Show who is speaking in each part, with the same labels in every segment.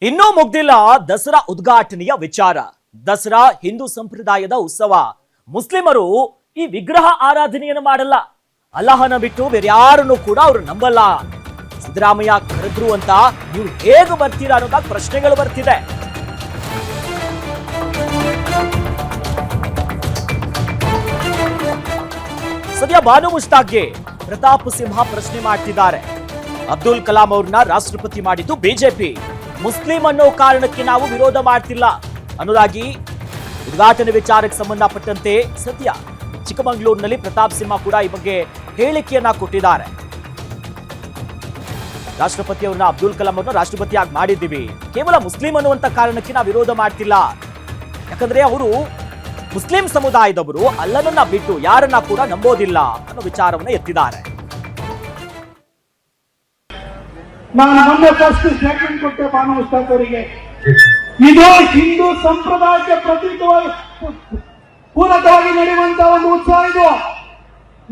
Speaker 1: ಇನ್ನೂ ಮುಗ್ದಿಲ್ಲ ದಸರಾ ಉದ್ಘಾಟನೆಯ ವಿಚಾರ. ದಸರಾ ಹಿಂದೂ ಸಂಪ್ರದಾಯದ ಉತ್ಸವ. ಮುಸ್ಲಿಮರು ಈ ವಿಗ್ರಹ ಆರಾಧನೆಯನ್ನು ಮಾಡಲ್ಲ. ಅಲ್ಲಾಹನ ಬಿಟ್ಟು ಬೇರೆ ಯಾರನ್ನು ಕೂಡ ಅವರು ನಂಬಲ್ಲ. ಸಿದ್ದರಾಮಯ್ಯ ಕರೆದ್ರು ಅಂತ ನೀವು ಹೇಗೆ ಬರ್ತೀರಾ ಅನ್ನೋದಾಗ ಪ್ರಶ್ನೆಗಳು ಬರ್ತಿದೆ. ಸದ್ಯ ಬಾನು ಮುಷ್ತಾಕ್ಗೆ ಪ್ರತಾಪ್ ಸಿಂಹ ಪ್ರಶ್ನೆ ಮಾಡ್ತಿದ್ದಾರೆ. ಅಬ್ದುಲ್ ಕಲಾಂ ಅವ್ರನ್ನ ರಾಷ್ಟ್ರಪತಿ ಮಾಡಿದ್ದು ಬಿಜೆಪಿ, ಮುಸ್ಲಿಂ ಅನ್ನೋ ಕಾರಣಕ್ಕೆ ನಾವು ವಿರೋಧ ಮಾಡ್ತಿಲ್ಲ ಅನ್ನೋದಾಗಿ ಉದ್ಘಾಟನೆ ವಿಚಾರಕ್ಕೆ ಸಂಬಂಧಪಟ್ಟಂತೆ ಸದ್ಯ ಚಿಕ್ಕಮಗಳೂರಿನಲ್ಲಿ ಪ್ರತಾಪ್ ಸಿಂಹ ಕೂಡ ಈ ಬಗ್ಗೆ ಹೇಳಿಕೆಯನ್ನ ಕೊಟ್ಟಿದ್ದಾರೆ. ರಾಷ್ಟ್ರಪತಿಯವ್ರನ್ನ ಅಬ್ದುಲ್ ಕಲಾಂ ಅವ್ರನ್ನ ರಾಷ್ಟ್ರಪತಿಯಾಗಿ ಮಾಡಿದ್ದೀವಿ, ಕೇವಲ ಮುಸ್ಲಿಂ ಅನ್ನುವಂತ ಕಾರಣಕ್ಕೆ ನಾವು ವಿರೋಧ ಮಾಡ್ತಿಲ್ಲ. ಯಾಕಂದ್ರೆ ಅವರು ಮುಸ್ಲಿಂ ಸಮುದಾಯದವರು ಅಲ್ಲನನ್ನ ಬಿಟ್ಟು ಯಾರನ್ನ ಕೂಡ ನಂಬೋದಿಲ್ಲ ಅನ್ನೋ ವಿಚಾರವನ್ನ ಎತ್ತಿದ್ದಾರೆ.
Speaker 2: ನಾನು ಮೊನ್ನೆ ಫಸ್ಟ್ ಸ್ಟೇಟ್ಮೆಂಟ್ ಕೊಟ್ಟೆ ಬಾನು ಮುಷ್ತಾಕ್ ಅವರಿಗೆ. ಇದು ಹಿಂದೂ ಸಂಪ್ರದಾಯಕ್ಕೆ ಪ್ರತೀಕವಾಗಿ ಪೂರಕವಾಗಿ ನಡೆಯುವಂತಹ ಒಂದು ಉತ್ಸವ. ಇದು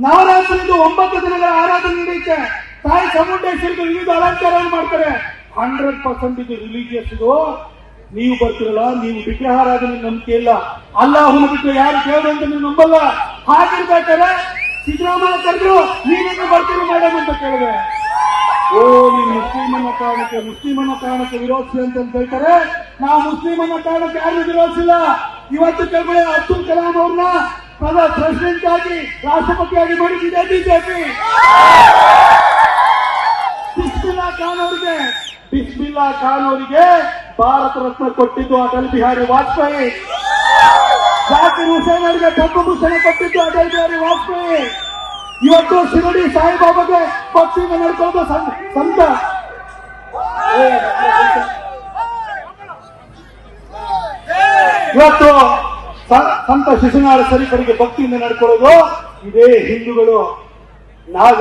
Speaker 2: ನವರಾತ್ರಿ, ಇದು 9 ದಿನಗಳ ಆರಾಧನೆ ನಡೆಯುತ್ತೆ. ತಾಯಿ ಚಾಮುಂಡೇಶ್ವರಿಗೆ ವಿವಿಧ ಅಲಂಕಾರವನ್ನು ಮಾಡ್ತಾರೆ. 100% ಇದು ರಿಲಿಜಿಯಸ್. ಇದು ನೀವು ಬರ್ತಿರಲ್ಲ, ನೀವು ವಿಗ್ರಹ ಆರಾಧನೆ ನಂಬಿಕೆ ಇಲ್ಲ, ಅಲ್ಲಾಹನ ಬಿಟ್ಟು ಯಾರು ದೇವರು ಅಂತ ನೀವು ನಂಬಲ್ಲ. ಹಾಗಿರ್ಬೇಕಾದ್ರೆ ಸಿದ್ದರಾಮಯ್ಯ ಕರೆದ್ರು, ನೀವೇನು ಬರ್ತೀರಿ ಮೇಡಮ್ ಅಂತ ಕೇಳಿದೆ. ಓ, ನೀವು ಮುಸ್ಲಿಮನ್ನ ಕಾರಣಕ್ಕೆ ವಿರೋಧಿಸಿ ಅಂತ ಹೇಳ್ತಾರೆ. ನಾವು ಮುಸ್ಲಿಮನ್ನ ಕಾರಣಕ್ಕೆ ಯಾರು ವಿರೋಧಿಸಿಲ್ಲ. ಇವತ್ತು ಕೇಳ್ಕೊಳ್ಳಿ, ಅಬ್ದುಲ್ ಕಲಾಂ ಅವ್ರನ್ನ ಪ್ರೆಸಿಡೆಂಟ್ ಆಗಿ ರಾಷ್ಟ್ರಪತಿಯಾಗಿ ಮಾಡಿಸಿದೆ ಬಿಜೆಪಿ. ಬಿಸ್ಮಿಲ್ಲಾ ಖಾನ್ ಅವರಿಗೆ ಭಾರತ ರತ್ನ ಕೊಟ್ಟಿದ್ದು ಅಟಲ್ ಬಿಹಾರಿ ವಾಜಪೇಯಿ. ಜಾಕಿರ್ ಹುಸೇನ್ ಅವರಿಗೆ ಪದ್ಮಭೂಷಣ ಕೊಟ್ಟಿದ್ದು ಅಟಲ್ ಬಿಹಾರಿ ವಾಜಪೇಯಿ. ಇವತ್ತು ಶಿರಡಿ ಸಾಯಿಬಾಬಾಗೆ ಭಕ್ತಿಯಿಂದ ನಡ್ಕೊಳ್ಳೋದು ಸಂತ. ಇವತ್ತು ಸಂತ ಶಿಶುನಾಳ ಶರೀಫರಿಗೆ ಭಕ್ತಿಯಿಂದ ನಡ್ಕೊಳ್ಳೋದು ಇದೇ ಹಿಂದೂಗಳು. ನಾವು